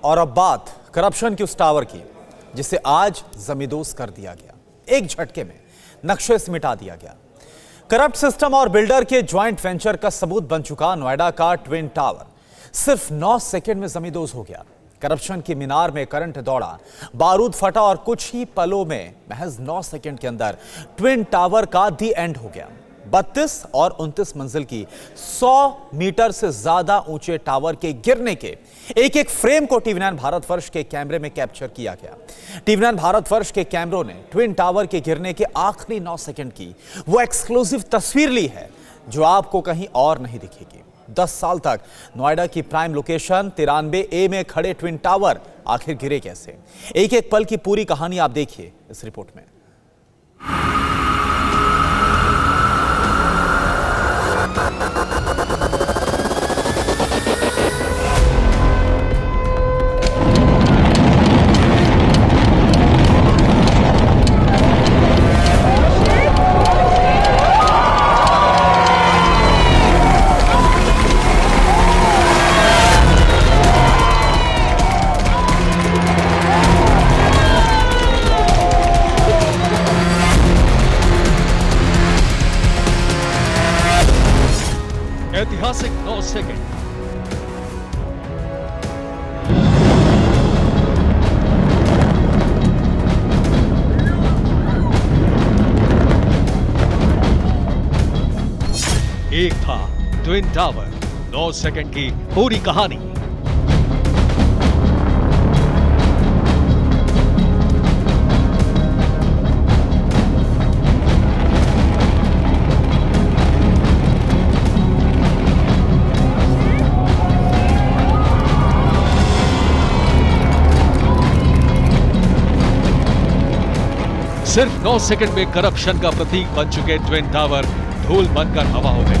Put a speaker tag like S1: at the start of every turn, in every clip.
S1: और अब बात करप्शन के उस टावर की जिसे आज जमींदोज कर दिया गया। एक झटके में नक्शे से मिटा दिया गया। करप्ट सिस्टम और बिल्डर के ज्वाइंट वेंचर का सबूत बन चुका नोएडा का ट्विन टावर सिर्फ 9 सेकंड में जमींदोज हो गया। करप्शन की मीनार में करंट दौड़ा, बारूद फटा और कुछ ही पलों में महज 9 सेकंड के अंदर ट्विन टावर का दी एंड हो गया। 32 और 29 मंजिल की 100 मीटर से ज्यादा ऊंचे टावर के गिरने के एक एक फ्रेम को टीवी9 भारतवर्ष के कैमरे में कैप्चर किया गया। टीवी9 भारतवर्ष के कैमरों ने ट्विन टावर के गिरने के आखिरी 9 सेकंड की वो एक्सक्लूसिव तस्वीर ली है जो आपको कहीं और नहीं दिखेगी। 10 साल तक नोएडा की प्राइम लोकेशन 93A में खड़े ट्विन टावर आखिर गिरे कैसे, एक एक पल की पूरी कहानी आप देखिए इस रिपोर्ट में।
S2: ऐतिहासिक 9 सेकंड। एक था ट्विन टावर, 9 सेकंड की पूरी कहानी। सिर्फ 9 सेकंड में करप्शन का प्रतीक बन चुके ट्विन टावर धूल बनकर हवा हो गए।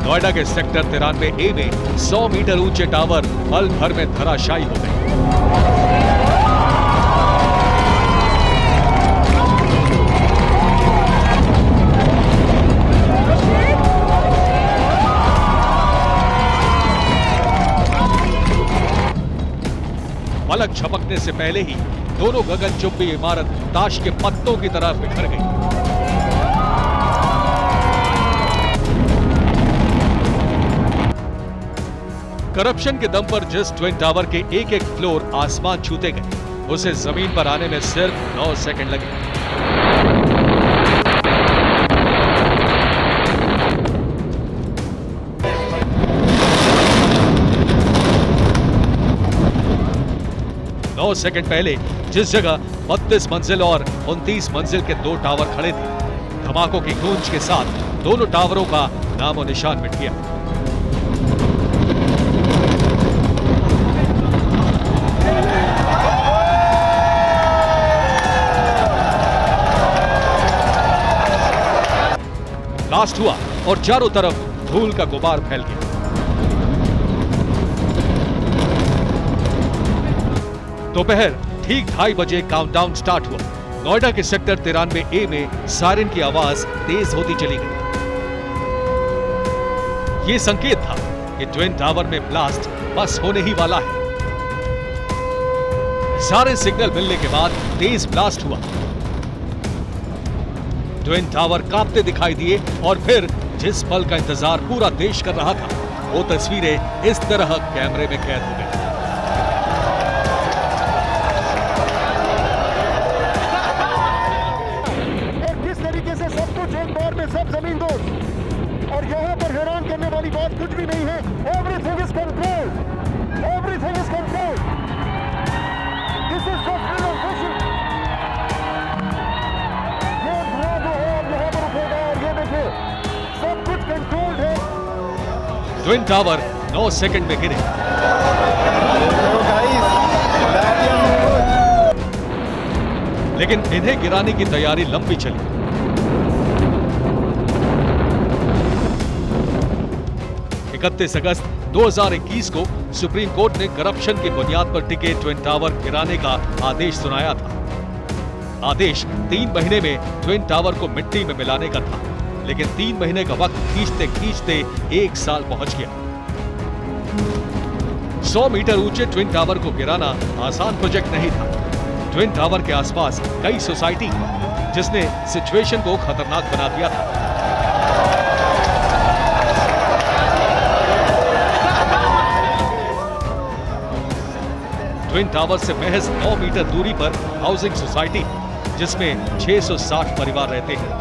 S2: नोएडा के सेक्टर 93A में 100 मीटर ऊंचे टावर पल भर में धराशायी हो गए। पलक झपकने से पहले ही दोनों गगनचुंबी इमारत ताश के पत्तों की तरह बिखर गई। करप्शन के दम पर जिस ट्विन टावर के एक एक फ्लोर आसमान छूते गए, उसे जमीन पर आने में सिर्फ 9 सेकंड लगे। सेकंड पहले जिस जगह 32 मंजिल और 29 मंजिल के 2 टावर खड़े थे, धमाकों की गूंज के साथ दोनों टावरों का नामो निशान मिट गया। ब्लास्ट हुआ और चारों तरफ धूल का गुबार फैल गया। दोपहर ठीक 2:30 बजे काउंटडाउन स्टार्ट हुआ। नोएडा के सेक्टर 93A में सायरन की आवाज तेज होती चली गई। यह संकेत था कि ट्विन टावर में ब्लास्ट बस होने ही वाला है। सारे सिग्नल मिलने के बाद तेज ब्लास्ट हुआ। ट्विन टावर कांपते दिखाई दिए और फिर जिस पल का इंतजार पूरा देश कर रहा था, वो तस्वीरें इस तरह कैमरे में कैद हो गई।
S3: सब जमींदोज, और यहाँ पर हैरान करने वाली बात कुछ भी नहीं है। Everything is controlled, everything is controlled. This is just official. ये धुआं जो है अब यहाँ पर उठेगा और ये देखिए सब कुछ कंट्रोल्ड है।
S2: ट्विन टावर 9 सेकंड में गिरे। लेकिन इन्हें गिराने की तैयारी लंबी चली। 31 अगस्त 2021 को सुप्रीम कोर्ट ने करप्शन की बुनियाद पर टिके ट्विन टावर गिराने का आदेश सुनाया था। आदेश 3 महीने में ट्विन टावर को मिट्टी में मिलाने का था, लेकिन 3 महीने का वक्त खींचते खींचते 1 साल पहुंच गया। 100 मीटर ऊंचे ट्विन टावर को गिराना आसान प्रोजेक्ट नहीं था। ट्विन टावर के आसपास कई सोसाइटी थी, जिसने सिचुएशन को खतरनाक बना दिया था। ट्विन टावर से महज 9 मीटर दूरी पर हाउसिंग सोसाइटी, जिसमें 660 परिवार रहते हैं।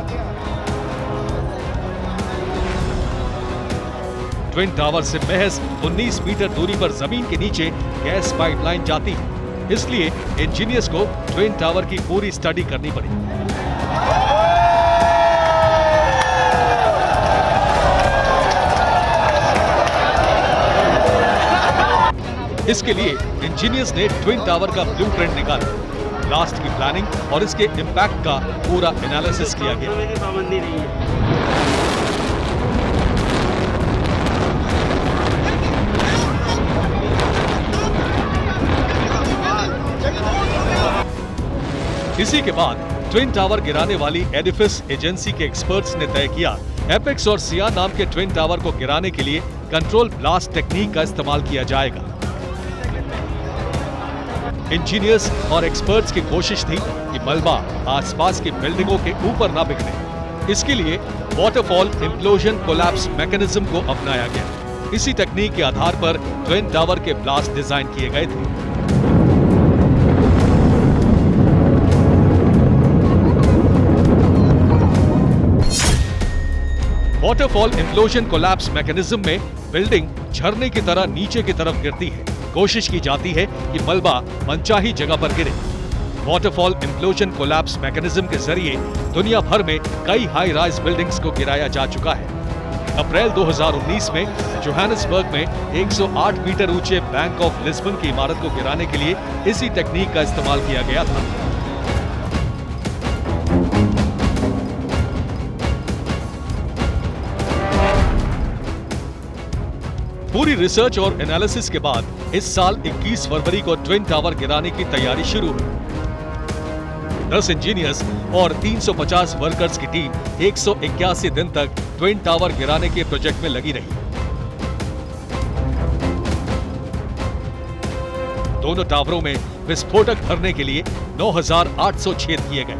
S2: ट्विन टावर से महज 19 मीटर दूरी पर जमीन के नीचे गैस पाइपलाइन जाती है, इसलिए इंजीनियर्स को ट्विन टावर की पूरी स्टडी करनी पड़ी। इसके लिए इंजीनियर्स ने ट्विन टावर का ब्लूप्रिंट निकाला, ब्लास्ट की प्लानिंग और इसके इंपैक्ट का पूरा एनालिसिस किया गया। इसी के बाद ट्विन टावर गिराने वाली एडिफिस एजेंसी के एक्सपर्ट्स ने तय किया एपेक्स और सिया नाम के ट्विन टावर को गिराने के लिए कंट्रोल ब्लास्ट टेक्निक का इस्तेमाल किया जाएगा। इंजीनियर्स और एक्सपर्ट्स की कोशिश थी कि मलबा आसपास की बिल्डिंगों के ऊपर ना बिखरे। इसके लिए वाटरफॉल इंप्लोजन कोलैप्स मैकेनिज्म को अपनाया गया। इसी टेक्निक के आधार पर ट्विन टावर के ब्लास्ट डिजाइन किए गए थे। वाटरफॉल इंप्लोजन कोलैप्स मैकेनिज्म में बिल्डिंग झरने की तरह नीचे की तरफ गिरती है। कोशिश की जाती है कि मलबा मनचाही जगह पर गिरे। वाटरफॉल इंप्लोजन कोलैप्स मैकेनिज्म के जरिए दुनिया भर में कई हाई राइज बिल्डिंग्स को गिराया जा चुका है। अप्रैल 2019 में जोहानिसबर्ग में 108 मीटर ऊंचे बैंक ऑफ लिस्बन की इमारत को गिराने के लिए इसी टेक्निक का इस्तेमाल किया गया था। पूरी रिसर्च और एनालिसिस के बाद इस साल 21 फरवरी को ट्विन टावर गिराने की तैयारी शुरू हुई। 10 इंजीनियर्स और 350 वर्कर्स की टीम 181 दिन तक ट्विन टावर गिराने के प्रोजेक्ट में लगी रही। दोनों टावरों में विस्फोटक भरने के लिए 9,800 छेद किए गए।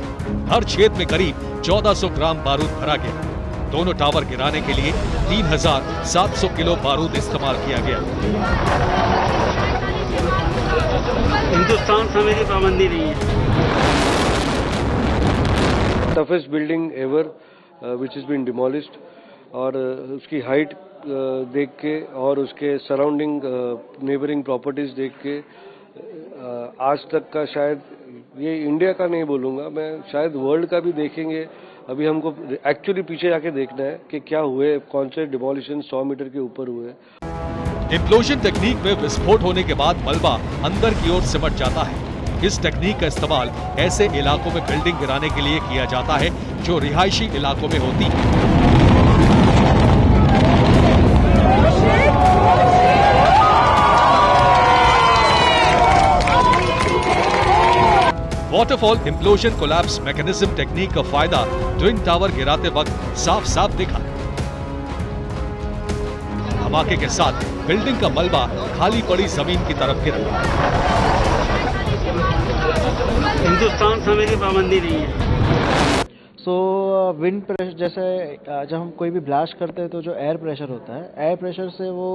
S2: हर छेद में करीब 1,400 ग्राम बारूद भरा गया। दोनों टावर गिराने के लिए 3,700 किलो बारूद इस्तेमाल किया गया।
S4: हिंदुस्तान समय की पाबंदी नहीं है।
S5: Toughest building ever which is been demolished और उसकी हाइट देख के और उसके सराउंडिंग नेबरिंग प्रॉपर्टीज देख के आज तक का शायद ये इंडिया का नहीं बोलूँगा मैं, शायद वर्ल्ड का भी देखेंगे। अभी हमको एक्चुअली पीछे जाके देखना है कि क्या हुए, कौन से डिमोलिशन 100 मीटर के ऊपर हुए।
S2: इंप्लोजन टेक्निक में विस्फोट होने के बाद मलबा अंदर की ओर सिमट जाता है। इस टेक्निक का इस्तेमाल ऐसे इलाकों में बिल्डिंग गिराने के लिए किया जाता है जो रिहायशी इलाकों में होती है। वाटरफॉल इंप्लोजन कोलैप्स मैकेनिज्म टेक्निक का फायदा ट्विन टावर गिराते वक्त साफ साफ दिखा। धमाके के साथ बिल्डिंग का मलबा खाली पड़ी जमीन की तरफ गिरा।
S4: हिंदुस्तान समय की पाबंदी नहीं है।
S6: विंड प्रेशर जैसे जब हम कोई भी ब्लास्ट करते हैं तो जो एयर प्रेशर होता है, एयर प्रेशर से वो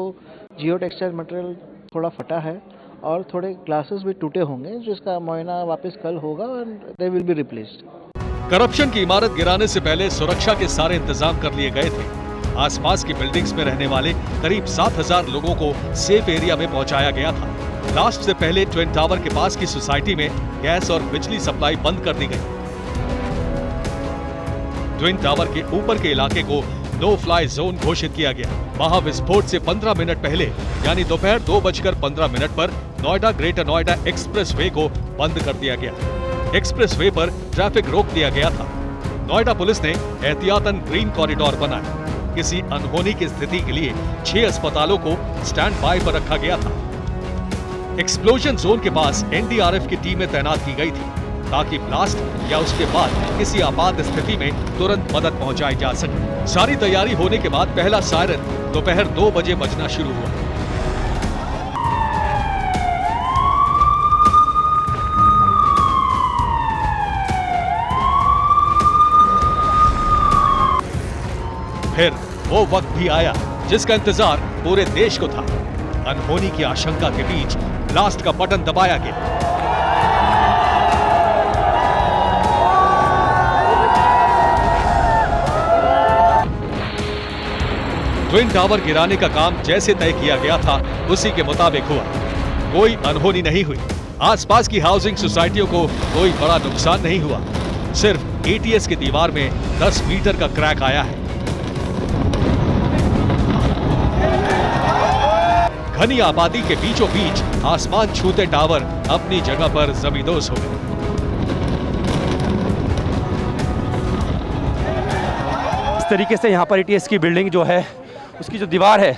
S6: जियो टेक्सटाइल मटेरियल थोड़ा फटा है और थोड़े ग्लासेस भी टूटे होंगे, जिसका मुआयना वापस कल होगा और they will be replaced.
S2: Corruption की इमारत गिराने से पहले सुरक्षा के सारे इंतजाम कर लिए गए थे। आसपास की बिल्डिंग्स में रहने वाले करीब 7,000 लोगों को सेफ एरिया में पहुंचाया गया था। ब्लास्ट से पहले ट्विन टावर के पास की सोसाइटी में गैस और बिजली सप्लाई बंद कर दी गई। ट्विन टावर के ऊपर के इलाके को नो फ्लाई जोन घोषित किया गया। वहां विस्फोट से 15 मिनट पहले यानी दोपहर 2:15 पर Noida greater Noida express way को बंद कर दिया गया। एक्सप्रेस वे पर ट्रैफिक रोक दिया गया था। नोएडा पुलिस ने एहतियातन ग्रीन कॉरिडोर बनाया। किसी अनहोनी की स्थिति के लिए 6 अस्पतालों को स्टैंड बाय पर रखा गया था। एक्सप्लोजन जोन के पास एनडीआरएफ की टीमें तैनात की गई थी। ताकि ब्लास्ट या उसके बाद किसी आपात स्थिति में तुरंत मदद पहुंचाई जा सके। सारी तैयारी होने के बाद पहला सायरन दोपहर 2 बजे बजना शुरू हुआ। फिर वो वक्त भी आया जिसका इंतजार पूरे देश को था। अनहोनी की आशंका के बीच ब्लास्ट का बटन दबाया गया। ट्विन टावर गिराने का काम जैसे तय किया गया था उसी के मुताबिक हुआ। कोई अनहोनी नहीं हुई। आसपास की हाउसिंग सोसाइटियों को कोई बड़ा नुकसान नहीं हुआ। सिर्फ एटीएस की दीवार में 10 मीटर का क्रैक आया है। घनी आबादी के बीचों बीच आसमान छूते टावर अपनी जगह पर जमींदोज हो गए।
S7: इस तरीके से यहाँ पर एटीएस की बिल्डिंग जो है उसकी जो दीवार है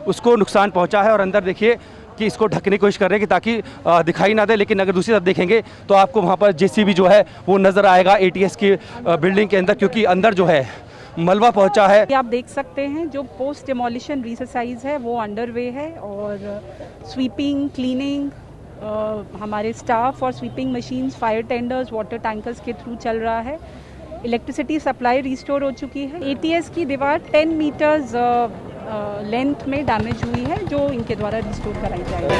S7: उसको नुकसान पहुंचा है और अंदर देखिए कि इसको ढकने की कोशिश कर रहे हैं कि ताकि दिखाई ना दे, लेकिन अगर दूसरी तरफ देखेंगे तो आपको वहाँ पर जेसीबी जो है वो नज़र आएगा एटीएस की बिल्डिंग के अंदर, क्योंकि अंदर जो है मलबा पहुंचा है।
S8: आप देख सकते हैं जो पोस्ट डिमोलिशन रिसरसाइज है वो अंडरवे है और स्वीपिंग क्लीनिंग हमारे स्टाफ और sweeping machines, fire tenders, water tankers के थ्रू चल रहा है। इलेक्ट्रिसिटी सप्लाई रिस्टोर हो चुकी है। एटीएस की दीवार 10 मीटर्स लेंथ में डैमेज हुई है जो इनके द्वारा रिस्टोर कराई जाएगी।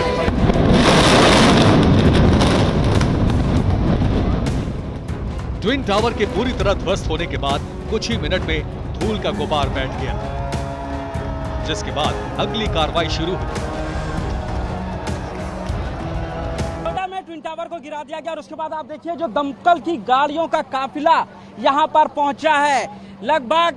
S2: ट्विन टावर के पूरी तरह ध्वस्त होने के बाद कुछ ही मिनट में धूल का गुबार बैठ गया, जिसके बाद अगली कार्रवाई शुरू हुई।
S9: नोएडा में ट्विन टावर को गिरा दिया गया और उसके बाद आप देखिए जो दमकल की गाड़ियों का काफिला यहां पर पहुंचा है। लगभग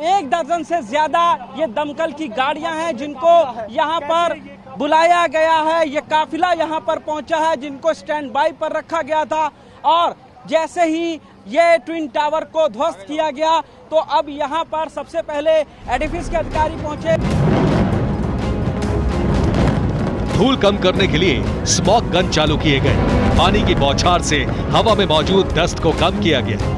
S9: 1 दर्जन से ज्यादा ये दमकल की गाड़ियां हैं जिनको यहां पर बुलाया गया है। ये काफिला यहां पर पहुंचा है जिनको स्टैंड बाई पर रखा गया था और जैसे ही ये ट्विन टावर को ध्वस्त किया गया तो अब यहां पर सबसे पहले एडिफिस के अधिकारी पहुंचे।
S2: धूल कम करने के लिए स्मॉग गन चालू किए गए। पानी की बौछार से हवा में मौजूद डस्ट को कम किया गया।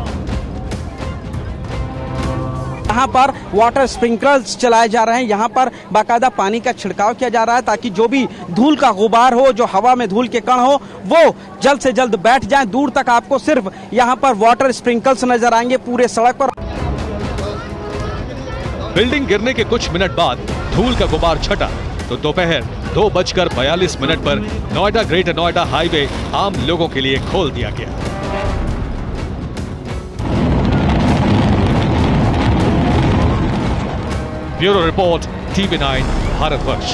S9: यहाँ पर वाटर स्प्रिंकलर्स चलाए जा रहे हैं। यहाँ पर बाकायदा पानी का छिड़काव किया जा रहा है ताकि जो भी धूल का गुबार हो, जो हवा में धूल के कण हो, वो जल्द से जल्द बैठ जाएं। दूर तक आपको सिर्फ यहाँ पर वाटर स्प्रिंकलर्स नजर आएंगे पूरे सड़क पर।
S2: बिल्डिंग गिरने के कुछ मिनट बाद धूल का गुबार छटा तो दोपहर 2:42 पर नोएडा ग्रेटर नोएडा हाईवे आम लोगों के लिए खोल दिया गया। Bureau report, TV9 Bharatvarsh.